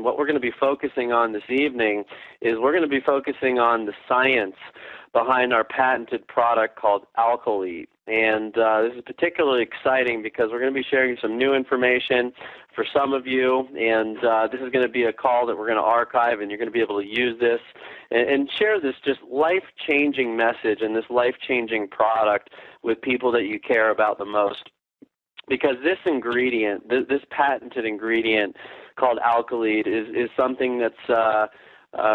What we're going to be focusing on this evening is we're going to be focusing on the science behind our patented product called Alkalite. And this is particularly exciting because we're going to be sharing some new information for some of you, and this is going to be a call that we're going to archive, and you're going to be able to use this and share this just life-changing message and this life-changing product with people that you care about the most. Because this ingredient, this patented ingredient called Alkalite is something that's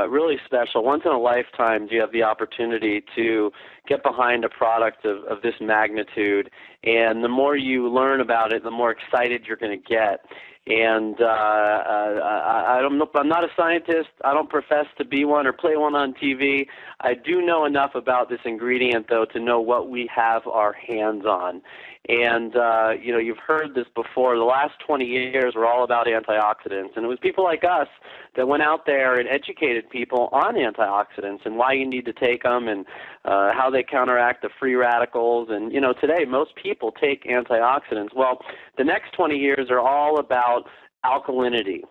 really special. Once in a lifetime, you have the opportunity to get behind a product of this magnitude, and the more you learn about it, the more excited you're going to get. And I'm not a scientist. I don't profess to be one or play one on TV. I do know enough about this ingredient, though, to know what we have our hands on. And, you know, you've heard this before. The last 20 years were all about antioxidants. And it was people like us that went out there and educated people on antioxidants and why you need to take them and how they counteract the free radicals. And, you know, today most people take antioxidants. Well, the next 20 years are all about alkalinity,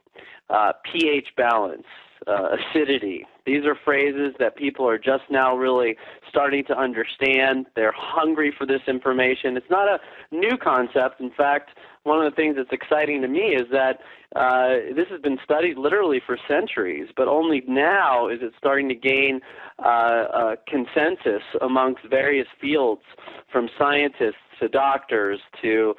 pH balance, acidity. These are phrases that people are just now really starting to understand. They're hungry for this information. It's not a new concept. In fact, one of the things that's exciting to me is that this has been studied literally for centuries, but only now is it starting to gain consensus amongst various fields, from scientists to doctors to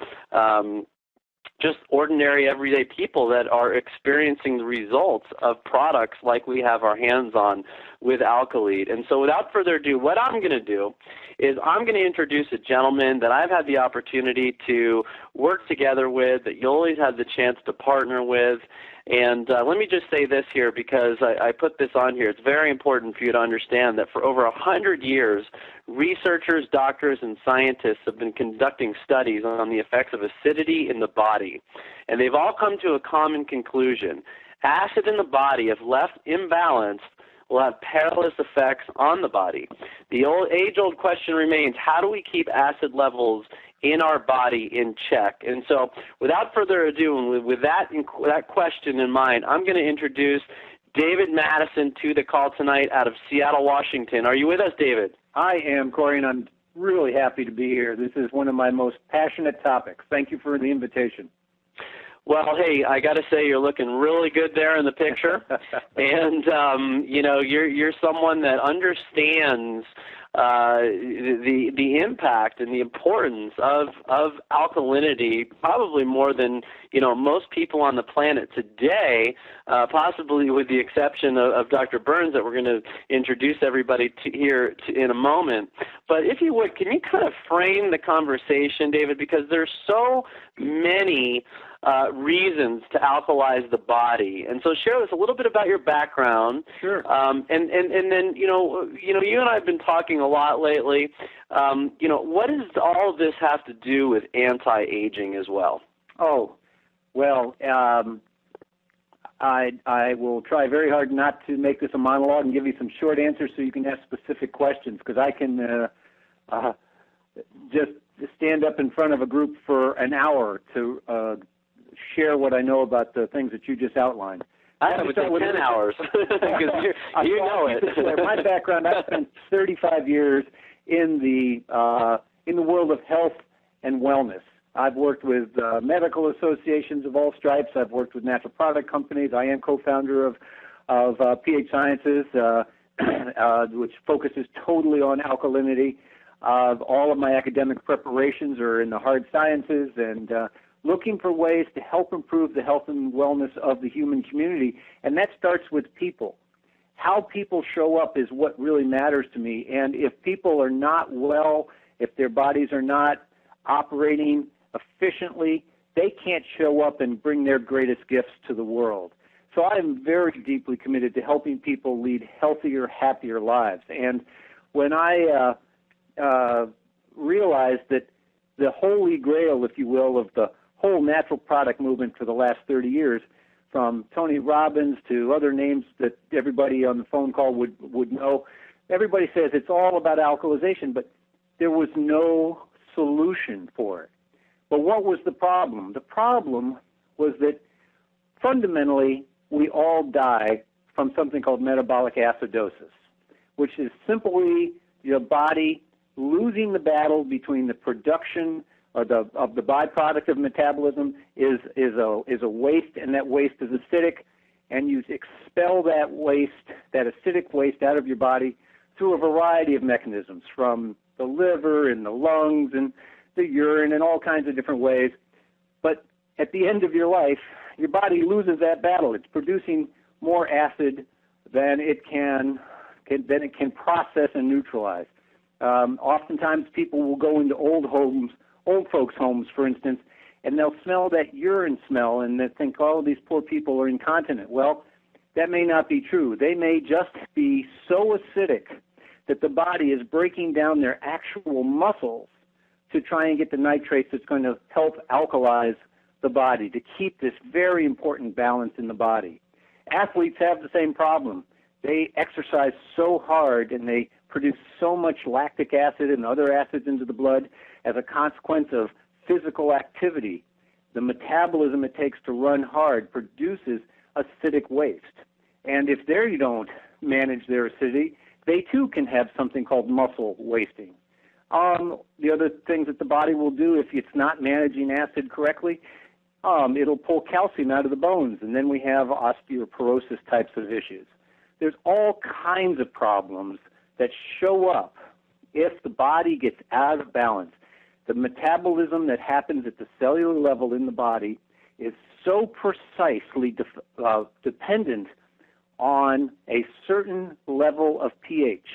just ordinary everyday people that are experiencing the results of products like we have our hands on with Alkalite. And so without further ado, what I'm going to do is I'm going to introduce a gentleman that I've had the opportunity to work together with, that you always have the chance to partner with. And let me just say this here, because I put this on here. It's very important for you to understand that for over 100 years, researchers, doctors, and scientists have been conducting studies on the effects of acidity in the body. And they've all come to a common conclusion. Acid in the body, if left imbalanced, will have perilous effects on the body. The age-old question remains, how do we keep acid levels in our body in check? And so without further ado, and with that question in mind, I'm going to introduce David Madison to the call tonight out of Seattle, Washington. Are you with us, David? I am, Corey, and I'm really happy to be here. This is one of my most passionate topics. Thank you for the invitation. Well, hey, I got to say you're looking really good there in the picture, and you know, you're someone that understands the impact and the importance of alkalinity, probably more than, you know, most people on the planet today, possibly with the exception of Dr. Burns, that we're going to introduce everybody to here in a moment. But if you would, can you kind of frame the conversation, David, because there's so many reasons to alkalize the body, and so share with us a little bit about your background. Sure. And then you know you and I have been talking a lot lately. You know, what does all of this have to do with anti-aging as well? Oh, well, I will try very hard not to make this a monologue and give you some short answers so you can ask specific questions, because I can just stand up in front of a group for an hour to share what I know about the things that you just outlined. I would take 10 hours, because you know it. My background, I've spent 35 years in the world of health and wellness. I've worked with medical associations of all stripes. I've worked with natural product companies. I am co-founder of pH Sciences, which focuses totally on alkalinity. All of my academic preparations are in the hard sciences, and looking for ways to help improve the health and wellness of the human community, and that starts with people. How people show up is what really matters to me, and if people are not well, if their bodies are not operating efficiently, they can't show up and bring their greatest gifts to the world. So I am very deeply committed to helping people lead healthier, happier lives. And when I realized that the holy grail, if you will, of the whole natural product movement for the last 30 years, from Tony Robbins to other names that everybody on the phone call would know, everybody says it's all about alkalization, but there was no solution for it. But what was the problem? The problem was that fundamentally we all die from something called metabolic acidosis, which is simply your body losing the battle between the production of the byproduct of metabolism is a waste, and that waste is acidic, and you expel that waste, that acidic waste, out of your body through a variety of mechanisms, from the liver and the lungs and the urine and all kinds of different ways. But at the end of your life, your body loses that battle. It's producing more acid than it can process and neutralize. Oftentimes, people will go into old folks' homes, for instance, and they'll smell that urine smell, and they think, oh, these poor people are incontinent. Well, that may not be true. They may just be so acidic that the body is breaking down their actual muscles to try and get the nitrates that's going to help alkalize the body, to keep this very important balance in the body. Athletes have the same problem. They exercise so hard and they produce so much lactic acid and other acids into the blood as a consequence of physical activity. The metabolism it takes to run hard produces acidic waste. And if they don't manage their acidity, they too can have something called muscle wasting. The other things that the body will do if it's not managing acid correctly, it'll pull calcium out of the bones, and then we have osteoporosis types of issues. There's all kinds of problems that show up if the body gets out of balance. The metabolism that happens at the cellular level in the body is so precisely dependent on a certain level of pH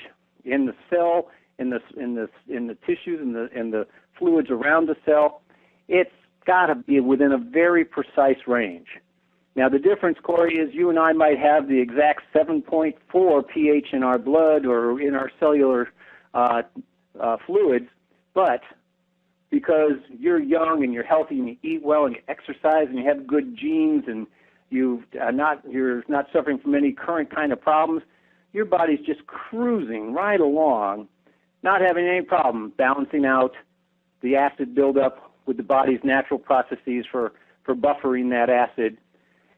in the cell, in the tissues, in the fluids around the cell. It's got to be within a very precise range. Now, the difference, Corey, is you and I might have the exact 7.4 pH in our blood or in our cellular fluids, but because you're young and you're healthy and you eat well and you exercise and you have good genes and you're not suffering from any current kind of problems, your body's just cruising right along, not having any problem balancing out the acid buildup with the body's natural processes for buffering that acid.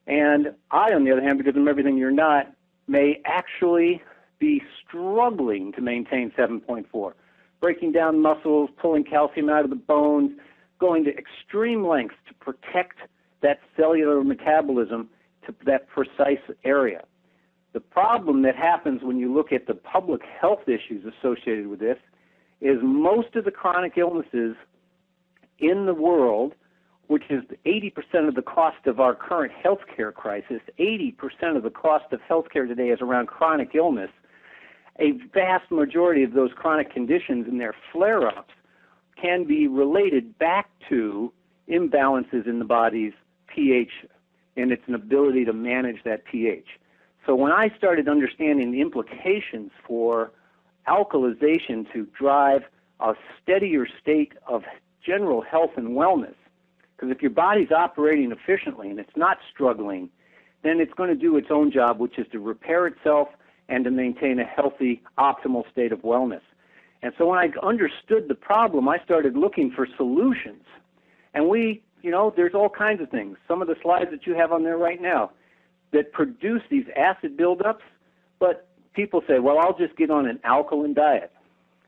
And I, on the other hand, because I'm everything you're not, may actually be struggling to maintain 7.4, breaking down muscles, pulling calcium out of the bones, going to extreme lengths to protect that cellular metabolism to that precise area. The problem that happens when you look at the public health issues associated with this is most of the chronic illnesses in the world, which is 80% of the cost of our current healthcare crisis, 80% of the cost of healthcare today is around chronic illness. A vast majority of those chronic conditions and their flare-ups can be related back to imbalances in the body's pH and its ability to manage that pH. So when I started understanding the implications for alkalization to drive a steadier state of general health and wellness, because if your body's operating efficiently and it's not struggling, then it's going to do its own job, which is to repair itself and to maintain a healthy, optimal state of wellness. And so when I understood the problem, I started looking for solutions. And there's all kinds of things. Some of the slides that you have on there right now that produce these acid buildups, but people say, well, I'll just get on an alkaline diet.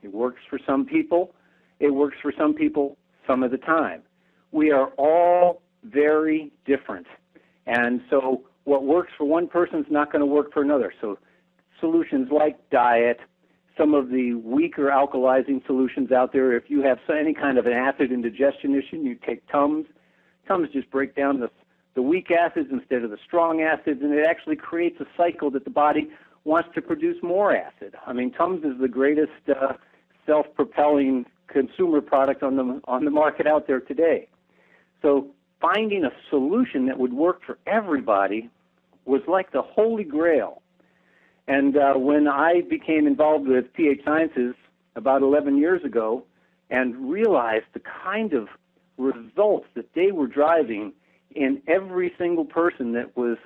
It works for some people. It works for some people some of the time. We are all very different. And so what works for one person is not going to work for another. So solutions like diet, some of the weaker alkalizing solutions out there, if you have any kind of an acid indigestion issue, you take Tums. Tums just break down the weak acids instead of the strong acids, and it actually creates a cycle that the body wants to produce more acid. I mean, Tums is the greatest self-propelling consumer product on the market out there today. So finding a solution that would work for everybody was like the holy grail. And when I became involved with pH Sciences about 11 years ago and realized the kind of results that they were driving in every single person that was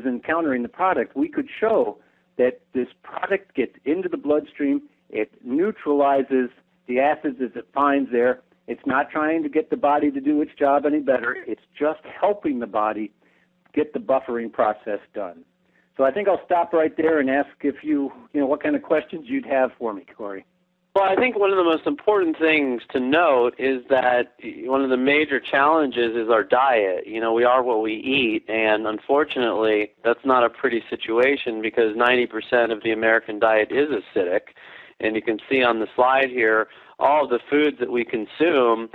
encountering the product, we could show that this product gets into the bloodstream, it neutralizes the acids as it finds there. It's not trying to get the body to do its job any better. It's just helping the body get the buffering process done. So I think I'll stop right there and ask if what kind of questions you'd have for me, Corey. Well, I think one of the most important things to note is that one of the major challenges is our diet. We are what we eat, and unfortunately, that's not a pretty situation because 90% of the American diet is acidic. And you can see on the slide here, all of the foods that we consume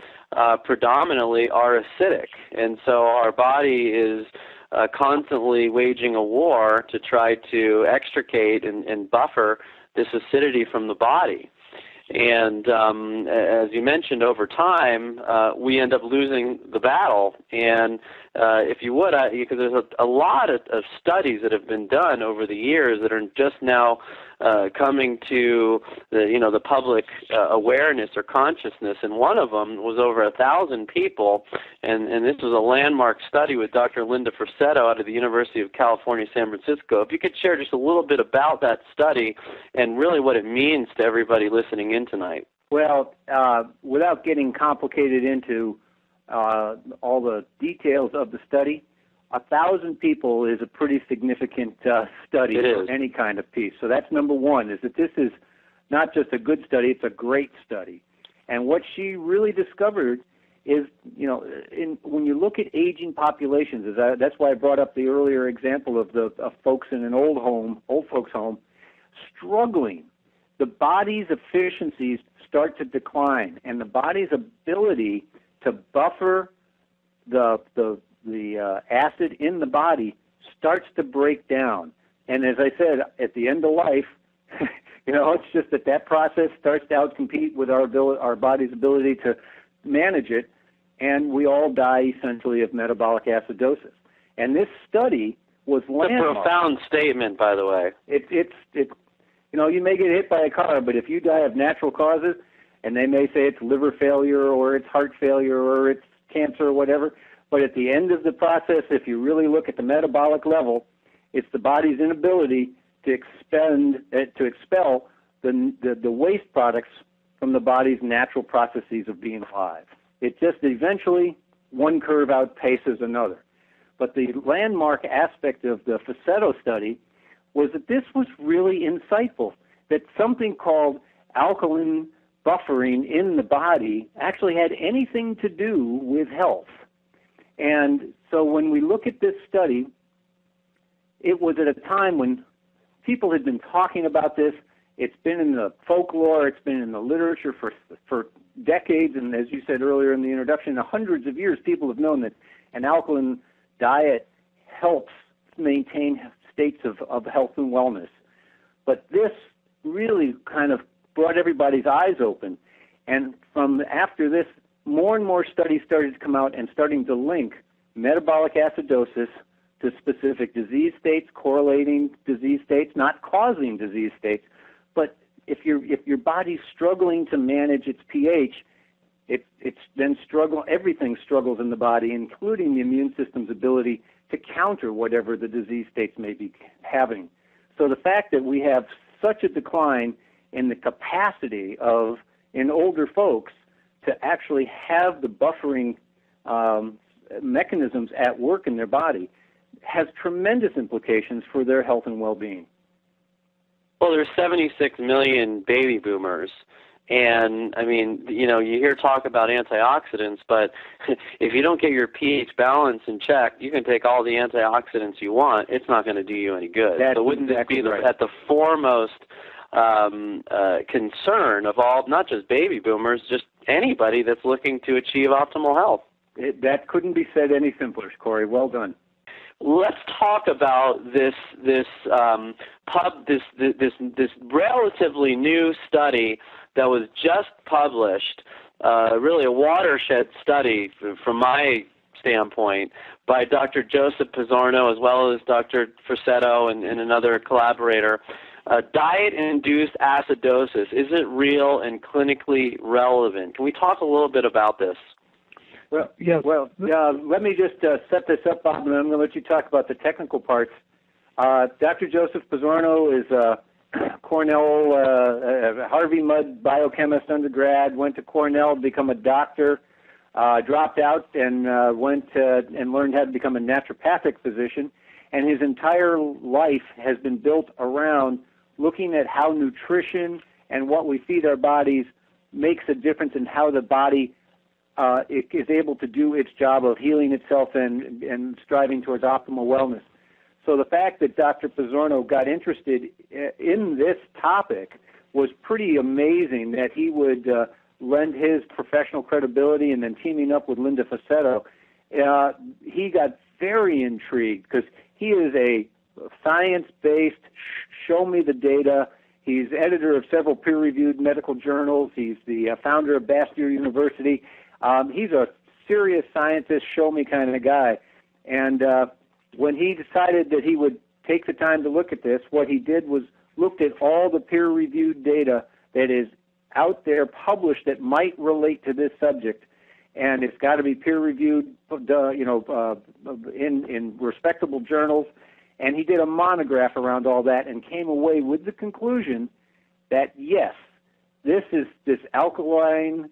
predominantly are acidic. And so our body is constantly waging a war to try to extricate and buffer this acidity from the body. And as you mentioned, over time, we end up losing the battle. And if you would, because there's a lot of studies that have been done over the years that are just now coming to the public awareness or consciousness. And one of them was over 1,000 people, and this was a landmark study with Dr. Linda Frassetto out of the University of California, San Francisco. If you could share just a little bit about that study and really what it means to everybody listening in tonight. Well, without getting complicated into all the details of the study, 1,000 people is a pretty significant study for any kind of piece. So that's number one, is that this is not just a good study, it's a great study. And what she really discovered is, when you look at aging populations, that's why I brought up the earlier example of folks in an old folks home, struggling. The body's efficiencies start to decline, and the body's ability to buffer the acid in the body starts to break down. And as I said, at the end of life, it's just that process starts to outcompete with our body's ability to manage it, and we all die essentially of metabolic acidosis. And this study was landmark. It's a profound statement, by the way. You may get hit by a car, but if you die of natural causes, and they may say it's liver failure or it's heart failure or it's cancer or whatever, but at the end of the process, if you really look at the metabolic level, it's the body's inability to expel the waste products from the body's natural processes of being alive. It just eventually, one curve outpaces another. But the landmark aspect of the Frassetto study was that this was really insightful, that something called alkaline buffering in the body actually had anything to do with health. And so when we look at this study, it was at a time when people had been talking about this. It's been in the folklore, it's been in the literature for decades, and as you said earlier in the introduction, hundreds of years people have known that an alkaline diet helps maintain states of health and wellness. But this really kind of brought everybody's eyes open, and from after this, more and more studies started to come out and starting to link metabolic acidosis to specific disease states, correlating disease states, not causing disease states, but if your body's struggling to manage its pH, everything struggles in the body, including the immune system's ability to counter whatever the disease states may be having. So the fact that we have such a decline in the capacity in older folks to actually have the buffering mechanisms at work in their body has tremendous implications for their health and well-being. Well, there's 76 million baby boomers. And, you hear talk about antioxidants, but if you don't get your pH balance in check, you can take all the antioxidants you want. It's not going to do you any good. That's so wouldn't exactly this be right. At the foremost concern of all, not just baby boomers, just anybody that's looking to achieve optimal health? That couldn't be said any simpler, Corey. Well done. Let's talk about this relatively new study that was just published, really a watershed study from my standpoint, by Dr. Joseph Pizzorno as well as Dr. Frassetto and another collaborator. Diet-induced acidosis, is it real and clinically relevant? Can we talk a little bit about this? Well, yes. Let me just set this up, Bob, and I'm going to let you talk about the technical parts. Dr. Joseph Pizzorno is a Cornell, Harvey Mudd biochemist undergrad, went to Cornell to become a doctor, dropped out and went and learned how to become a naturopathic physician. And his entire life has been built around looking at how nutrition and what we feed our bodies makes a difference in how the body is able to do its job of healing itself and striving towards optimal wellness. So the fact that Dr. Pizzorno got interested in this topic was pretty amazing, that he would lend his professional credibility, and then teaming up with Linda Facetto, he got very intrigued because he is a science-based, show me the data. He's editor of several peer-reviewed medical journals. He's the founder of Bastyr University. He's a serious scientist, show me kind of guy. And when he decided that he would take the time to look at this, what he did was looked at all the peer-reviewed data that is out there published that might relate to this subject. And it's got to be peer-reviewed, in respectable journals. And he did a monograph around all that and came away with the conclusion that, yes, this alkaline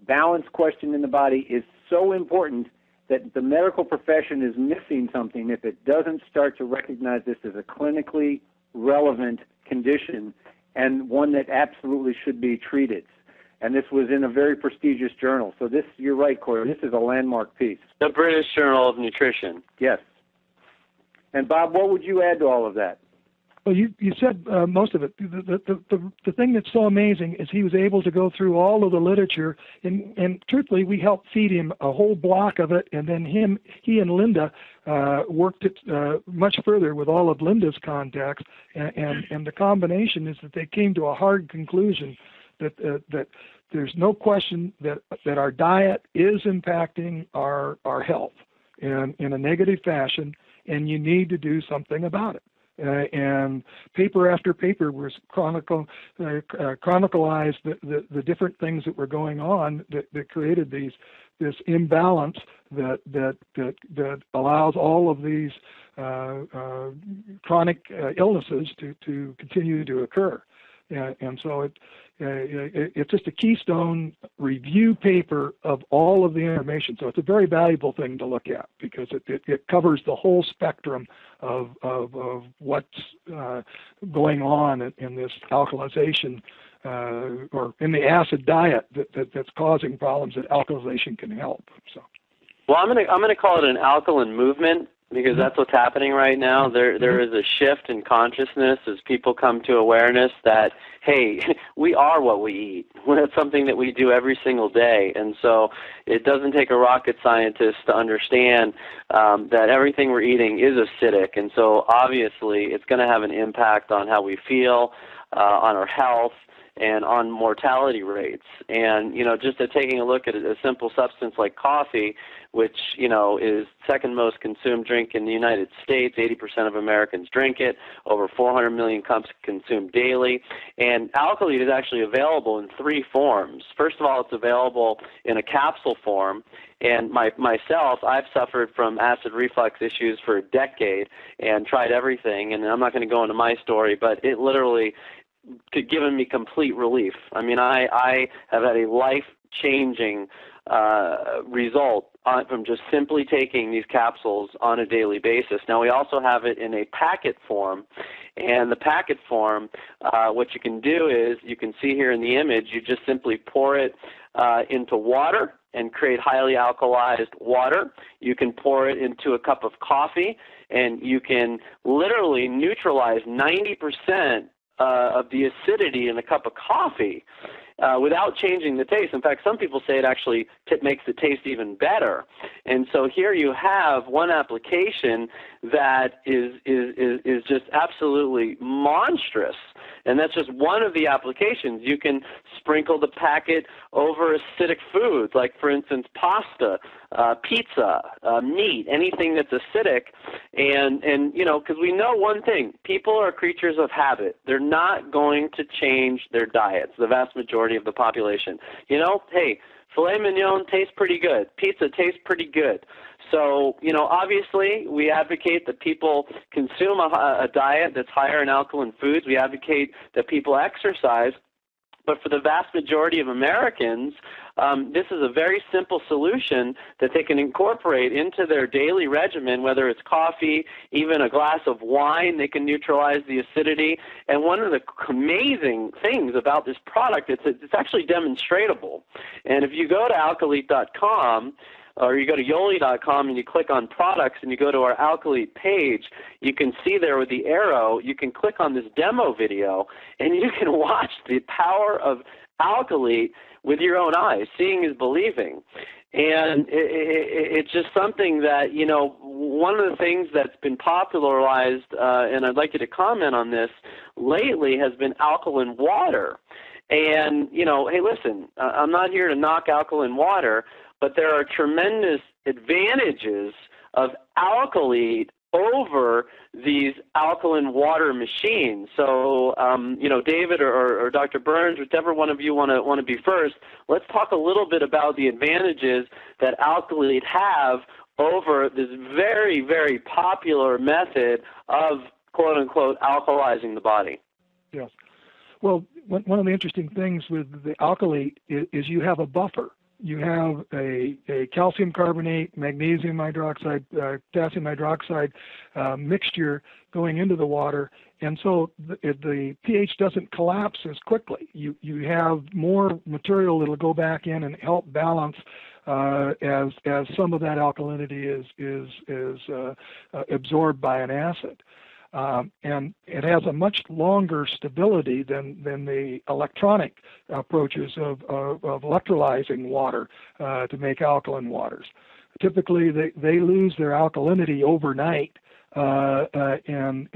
balance question in the body is so important that the medical profession is missing something if it doesn't start to recognize this as a clinically relevant condition and one that absolutely should be treated. And this was in a very prestigious journal. So this, you're right, Corey, this is a landmark piece. The British Journal of Nutrition. Yes. And Bob, what would you add to all of that? Well, you said most of it. The thing that's so amazing is he was able to go through all of the literature, and truthfully, we helped feed him a whole block of it, and then he and Linda worked it much further with all of Linda's contacts, and the combination is that they came to a hard conclusion that there's no question that our diet is impacting our health in a negative fashion, and you need to do something about it. And paper after paper was chronicalized the different things that were going on that created this imbalance that allows all of these chronic illnesses to continue to occur. And so it's just a keystone review paper of all of the information. So it's a very valuable thing to look at because it covers the whole spectrum of what's going on in this alkalization or in the acid diet that's causing problems that alkalization can help. So, well, I'm gonna call it an alkaline movement, because that's what's happening right now. There is a shift in consciousness as people come to awareness that, hey, we are what we eat. That's something that we do every single day. And so it doesn't take a rocket scientist to understand that everything we're eating is acidic. And so obviously it's going to have an impact on how we feel, on our health, and on mortality rates. And, just taking a look at a simple substance like coffee, which, is second most consumed drink in the United States. 80% of Americans drink it. Over 400 million cups consumed daily. And Alkalite is actually available in 3 forms. First of all, it's available in a capsule form. And myself, I've suffered from acid reflux issues for a decade and tried everything. And I'm not going to go into my story, but it literally given me complete relief. I mean, I have had a life-changing result from just simply taking these capsules on a daily basis. Now, we also have it in a packet form, and the packet form, what you can do is, you can see here in the image, you just simply pour it into water and create highly alkalized water. You can pour it into a cup of coffee, and you can literally neutralize 90% of the acidity in a cup of coffee without changing the taste. In fact, some people say it actually makes the taste even better. And so here you have one application that is just absolutely monstrous. And that's just one of the applications. You can sprinkle the packet over acidic foods, like, for instance, pasta, pizza, meat, anything that's acidic. And because we know one thing, people are creatures of habit. They're not going to change their diets, the vast majority of the population. Hey, filet mignon tastes pretty good. Pizza tastes pretty good. So, obviously we advocate that people consume a diet that's higher in alkaline foods. We advocate that people exercise. But for the vast majority of Americans, this is a very simple solution that they can incorporate into their daily regimen, whether it's coffee, even a glass of wine, they can neutralize the acidity. And one of the amazing things about this product, it's actually demonstratable. And if you go to Alkalite.com, or you go to Yoli.com and you click on products and you go to our Alkalite page, you can see there with the arrow, you can click on this demo video and you can watch the power of Alkalite with your own eyes. Seeing is believing. And it's just something that, you know, one of the things that's been popularized, and I'd like you to comment on this, lately has been alkaline water. And, you know, hey, listen, I'm not here to knock alkaline water, but there are tremendous advantages of Alkalite over these alkaline water machines. So, you know, David or Dr. Burns, whichever one of you want to be first, let's talk a little bit about the advantages that Alkalite have over this very, very popular method of, quote unquote, alkalizing the body. Yes. Well, one of the interesting things with the Alkalite is you have a buffer. You have a calcium carbonate, magnesium hydroxide, potassium hydroxide mixture going into the water, and so the pH doesn't collapse as quickly. You have more material that'll go back in and help balance as some of that alkalinity is absorbed by an acid. And it has a much longer stability than the electronic approaches of electrolyzing water to make alkaline waters. Typically, they lose their alkalinity overnight and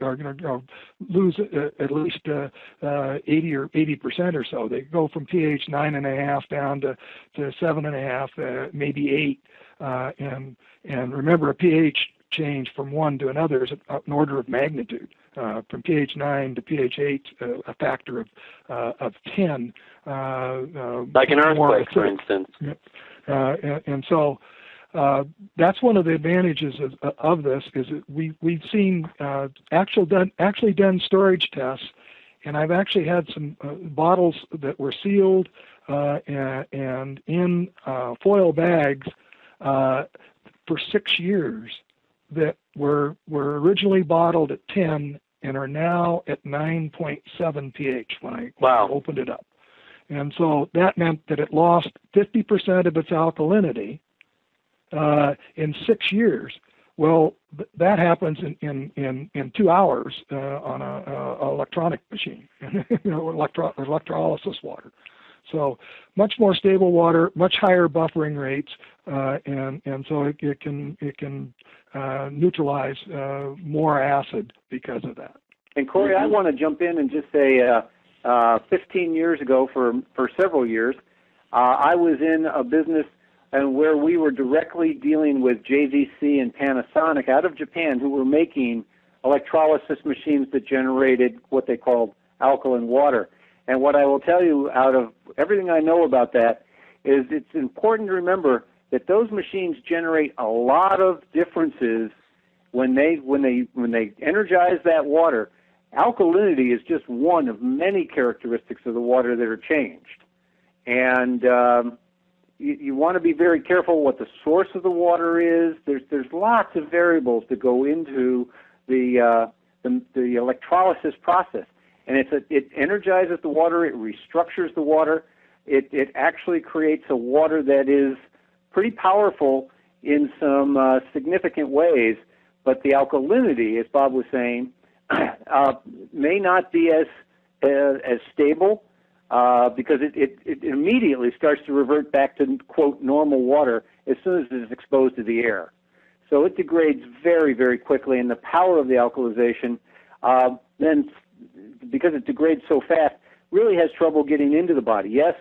are going to lose at least 80% or so. They go from pH 9.5 down to 7.5, maybe 8, and remember, a pH change from one to another is an order of magnitude. From pH 9 to pH 8, a factor of 10. Like an earthquake, for instance. And so that's one of the advantages of this, is that we've seen actually done storage tests, and I've actually had some bottles that were sealed and in foil bags for 6 years, that were originally bottled at 10 and are now at 9.7 pH when I opened it up. And so that meant that it lost 50% of its alkalinity in 6 years. Well, that happens in 2 hours on a electronic machine, electrolysis water. So much more stable water, much higher buffering rates, and so it can neutralize more acid because of that. And Corey, I want to jump in and just say, 15 years ago, for several years, I was in a business and where we were directly dealing with JVC and Panasonic out of Japan, who were making electrolysis machines that generated what they called alkaline water. And what I will tell you, out of everything I know about that, is it's important to remember that those machines generate a lot of differences when they energize that water. Alkalinity is just one of many characteristics of the water that are changed. And you want to be very careful what the source of the water is. There's lots of variables that go into the electrolysis process. And it energizes the water, it restructures the water, it actually creates a water that is pretty powerful in some significant ways, but the alkalinity, as Bob was saying, may not be as stable because it immediately starts to revert back to, quote, normal water as soon as it is exposed to the air. So it degrades very, very quickly, and the power of the alkalization then, because it degrades so fast, really has trouble getting into the body. Yes,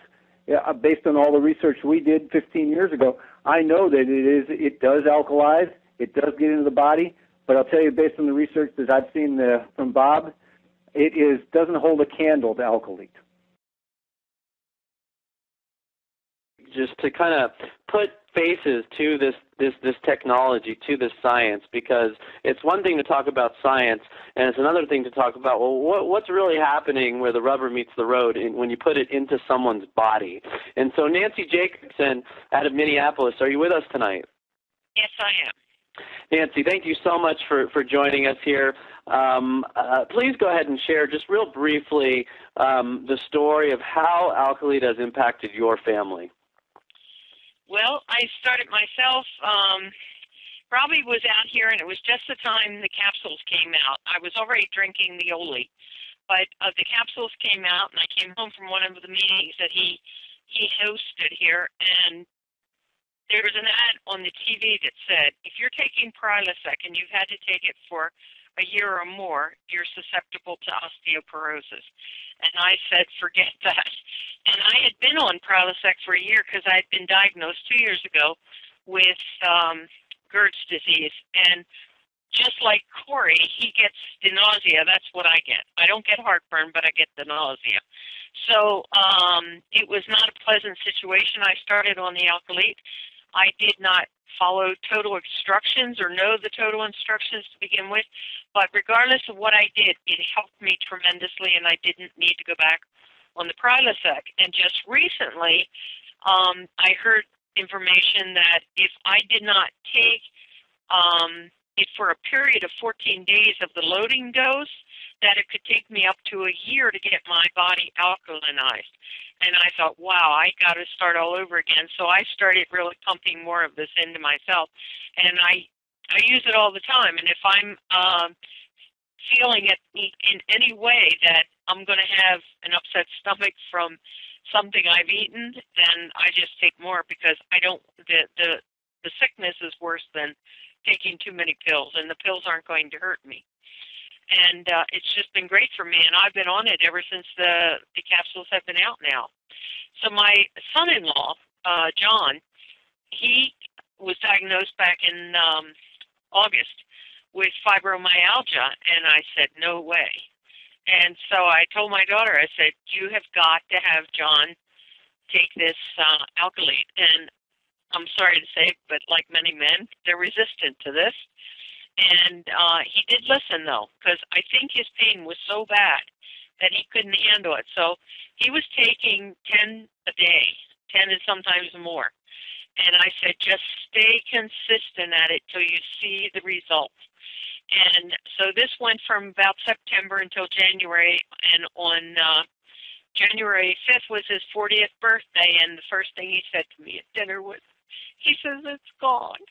based on all the research we did 15 years ago, I know that it does alkalize, it does get into the body, but I'll tell you, based on the research that I've seen from Bob, it doesn't hold a candle to Alkalite. Just to kind of put faces to this technology, to this science, because it's one thing to talk about science, And it's another thing to talk about, well, what's really happening where the rubber meets the road when you put it into someone's body. And so Nancy Jacobson out of Minneapolis, are you with us tonight? Yes, I am. Nancy, thank you so much for joining us here. Please go ahead and share just real briefly the story of how Alkalite has impacted your family. Well, I started myself, probably was out here, and it was just the time the capsules came out. I was already drinking the Oli, but the capsules came out, and I came home from one of the meetings that he hosted here, and there was an ad on the TV that said, if you're taking Prilosec and you've had to take it for a year or more, you're susceptible to osteoporosis. And I said, forget that. And I had been on Prilosec for a year because I had been diagnosed 2 years ago with GERD's disease. And just like Corey, he gets the nausea. That's what I get. I don't get heartburn, but I get the nausea. So it was not a pleasant situation. I started on the Alkalite. I did not follow total instructions or know the total instructions to begin with, but regardless of what I did, it helped me tremendously, and I didn't need to go back on the Prilosec. And just recently, I heard information that if I did not take it for a period of 14 days of the loading dose, that it could take me up to a year to get my body alkalinized. And I thought, wow, I got to start all over again. So I started really pumping more of this into myself. And I use it all the time. And if I'm feeling it in any way that I'm going to have an upset stomach from something I've eaten, then I just take more because I don't, the sickness is worse than taking too many pills, and the pills aren't going to hurt me. And it's just been great for me, and I've been on it ever since the capsules have been out now. So my son-in-law, John, he was diagnosed back in August with fibromyalgia, and I said, no way. And so I told my daughter, I said, you have got to have John take this Alkalite. And I'm sorry to say, but like many men, they're resistant to this. And he did listen, though, because I think his pain was so bad that he couldn't handle it. So he was taking 10 a day, 10 and sometimes more. And I said, just stay consistent at it till you see the results. And so this went from about September until January, and on January 5th was his 40th birthday, and the first thing he said to me at dinner was, he says, it's gone.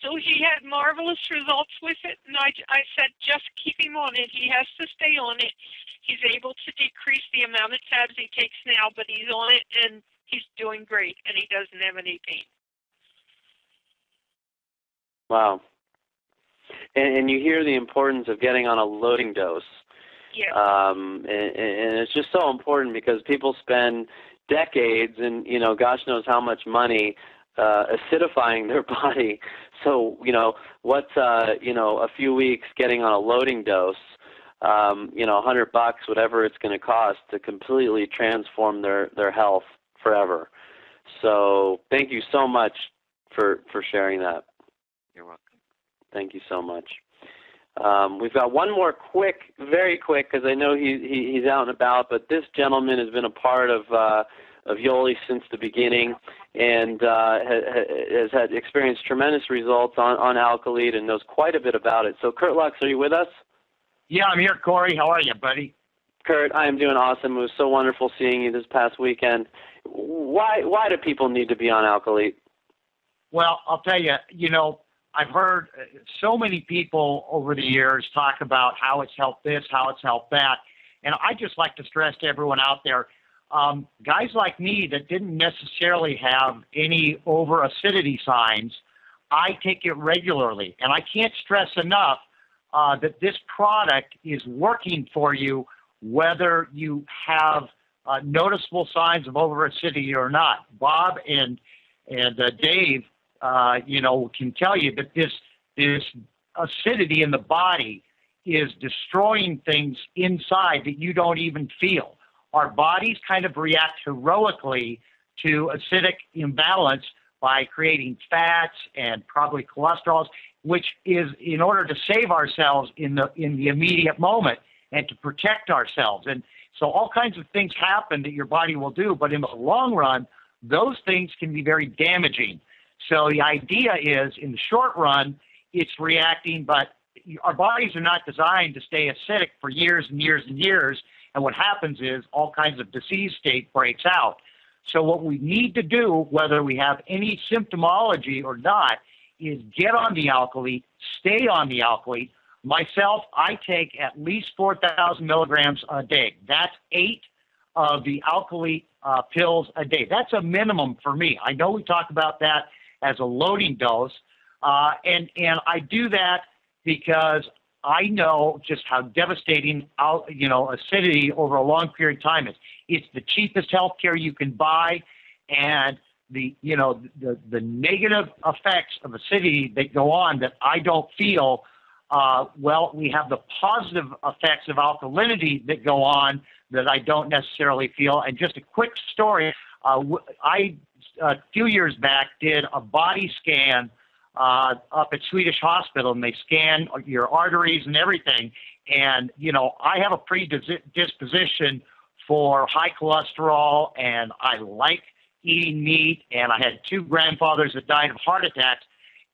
So he had marvelous results with it, and I said, just keep him on it. He has to stay on it. He's able to decrease the amount of tabs he takes now, but he's on it, and he's doing great, and he doesn't have any pain. Wow. And you hear the importance of getting on a loading dose. Yeah. And it's just so important because people spend decades and, gosh knows how much money acidifying their body. So, what's, a few weeks getting on a loading dose, $100, whatever it's going to cost to completely transform their health forever. So thank you so much for sharing that. You're welcome. Thank you so much. We've got one more very quick, because I know he's out and about, but this gentleman has been a part of Yoli since the beginning, and has had experienced tremendous results on Alkalite and knows quite a bit about it. So Kurt Lux, are you with us? Yeah, I'm here, Corey. How are you, buddy? Kurt, I am doing awesome. It was so wonderful seeing you this past weekend. Why do people need to be on Alkalite? Well, I'll tell you, I've heard so many people over the years talk about how it's helped this, how it's helped that. And I just like to stress to everyone out there, guys like me that didn't necessarily have any over-acidity signs, I take it regularly. And I can't stress enough that this product is working for you whether you have noticeable signs of over-acidity or not. Bob and Dave, can tell you that this acidity in the body is destroying things inside that you don't even feel. Our bodies kind of react heroically to acidic imbalance by creating fats and probably cholesterols, which is in order to save ourselves in the immediate moment and to protect ourselves. And so all kinds of things happen that your body will do, but in the long run, those things can be very damaging. So the idea is, in the short run, it's reacting, but our bodies are not designed to stay acidic for years and years and years, and what happens is all kinds of disease state breaks out. So what we need to do, whether we have any symptomology or not, is get on the Alkalite, stay on the Alkalite. Myself, I take at least 4,000 milligrams a day. That's 8 of the Alkalite pills a day. That's a minimum for me. I know we talk about that as a loading dose, and I do that because I know just how devastating, acidity over a long period of time is. It's the cheapest health care you can buy, and the negative effects of acidity that go on that I don't feel. We have the positive effects of alkalinity that go on that I don't necessarily feel. And just a quick story, I a few years back did a body scan up at Swedish Hospital, and they scan your arteries and everything. And, I have a predisposition for high cholesterol, and I like eating meat, and I had 2 grandfathers that died of heart attacks.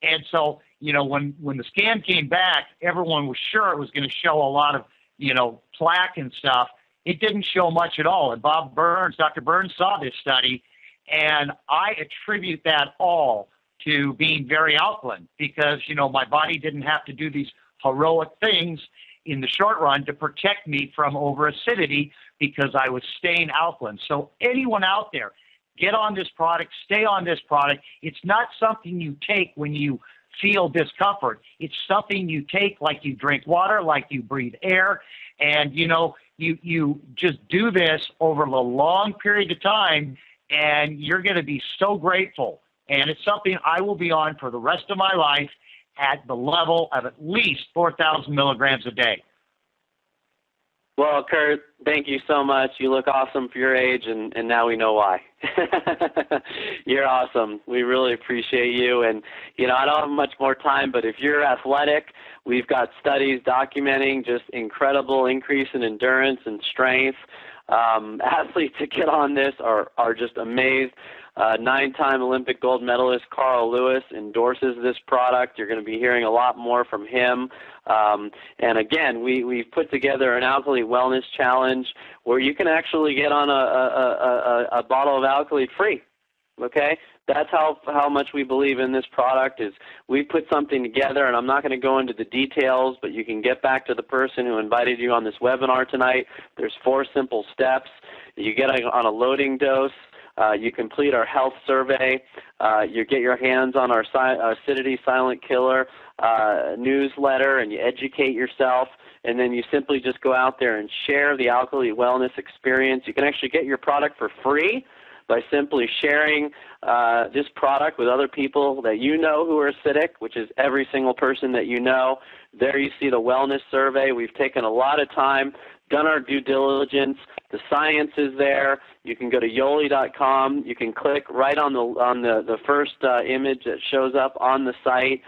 And so, when the scan came back, everyone was sure it was going to show a lot of, plaque and stuff. It didn't show much at all. And Dr. Burns saw this study, and I attribute that all to being very alkaline because, my body didn't have to do these heroic things in the short run to protect me from over-acidity because I was staying alkaline. So anyone out there, get on this product, stay on this product. It's not something you take when you feel discomfort. It's something you take like you drink water, like you breathe air, and, you just do this over a long period of time, and you're going to be so grateful. And it's something I will be on for the rest of my life at the level of at least 4,000 milligrams a day. Well, Kurt, thank you so much. You look awesome for your age, and now we know why. You're awesome. We really appreciate you. And, I don't have much more time, but if you're athletic, we've got studies documenting just incredible increase in endurance and strength. Athletes that get on this are just amazed. 9-time Olympic gold medalist Carl Lewis endorses this product. You're going to be hearing a lot more from him. And again, we've put together an Alkalite Wellness Challenge where you can actually get on a bottle of Alkalite free. Okay? That's how much we believe in this product. Is we put something together, and I'm not going to go into the details, but you can get back to the person who invited you on this webinar tonight. There's 4 simple steps. You get on a loading dose. You complete our health survey. You get your hands on our Acidity Silent Killer newsletter, and you educate yourself. And then you simply just go out there and share the Alkalite Wellness experience. You can actually get your product for free by simply sharing this product with other people that you know who are acidic, which is every single person that you know. There you see the wellness survey. We've taken a lot of time, done our due diligence. The science is there. You can go to Yoli.com. You can click right on the first image that shows up on the site.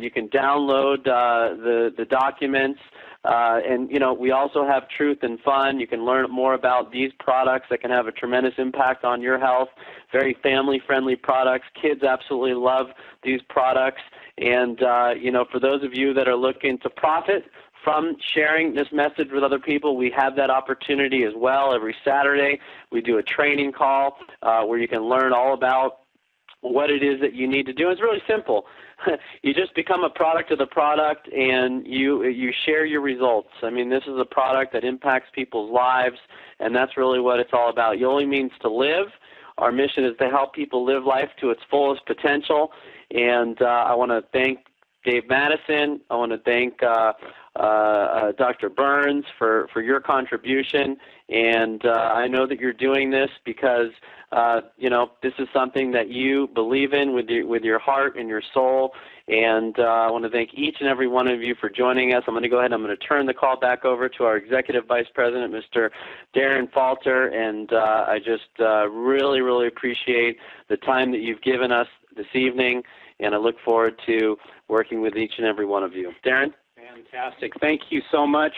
You can download the documents. And, we also have Truth and Fun. You can learn more about these products that can have a tremendous impact on your health. Very family-friendly products. Kids absolutely love these products. And, for those of you that are looking to profit from sharing this message with other people, we have that opportunity as well. Every Saturday we do a training call where you can learn all about what it is that you need to do. It's really simple. You just become a product of the product, and you share your results. I mean, this is a product that impacts people's lives, and that's really what it's all about. Yoli means to live. Our mission is to help people live life to its fullest potential, and I want to thank Dave Madison. I want to thank Dr. Burns for your contribution, and I know that you're doing this because this is something that you believe in with your heart and your soul, and I want to thank each and every one of you for joining us. I'm going to go ahead and I'm going to turn the call back over to our Executive Vice President, Mr. Darren Falter, and I just really, really appreciate the time that you've given us this evening, and I look forward to working with each and every one of you. Darren? Fantastic. Thank you so much.